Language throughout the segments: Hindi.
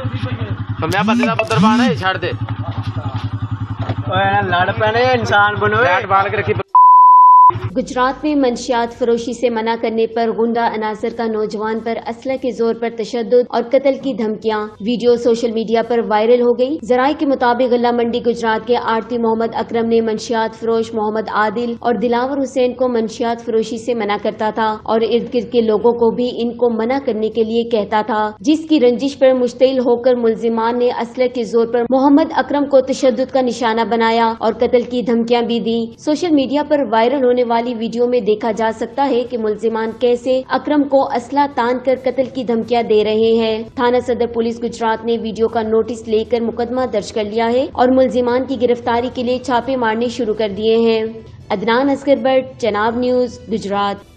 मैं बंदे का पुत्र बाने छाड़ दे लड़ पैने इंसान बनो बाल के रखी। गुजरात में मंशियात फरोशी से मना करने पर गुंडा अनासर का नौजवान पर असला के जोर पर तशद्दुद और कत्ल की धमकियां। वीडियो सोशल मीडिया पर वायरल हो गई। जराये के मुताबिक गल्ला मंडी गुजरात के आरती मोहम्मद अकरम ने मंशियात फरोश मोहम्मद आदिल और दिलावर हुसैन को मंशियात फरोशी से मना करता था और इर्द गिर्द के लोगों को भी इनको मना करने के लिए कहता था, जिसकी रंजिश पर मुश्तिल होकर मुलजिमान ने असला के जोर पर मोहम्मद अकरम को तशद्दुद का निशाना बनाया और कत्ल की धमकियां भी दी। सोशल मीडिया पर वायरल होने वाली वीडियो में देखा जा सकता है कि मुलजिमान कैसे अकरम को असला तान कर कत्ल की धमकियां दे रहे हैं। थाना सदर पुलिस गुजरात ने वीडियो का नोटिस लेकर मुकदमा दर्ज कर लिया है और मुलजिमान की गिरफ्तारी के लिए छापे मारने शुरू कर दिए हैं। अदनान असगर भट्ट, चनाब न्यूज, गुजरात।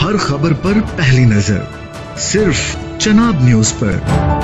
हर खबर पर पहली नजर सिर्फ चनाब न्यूज पर।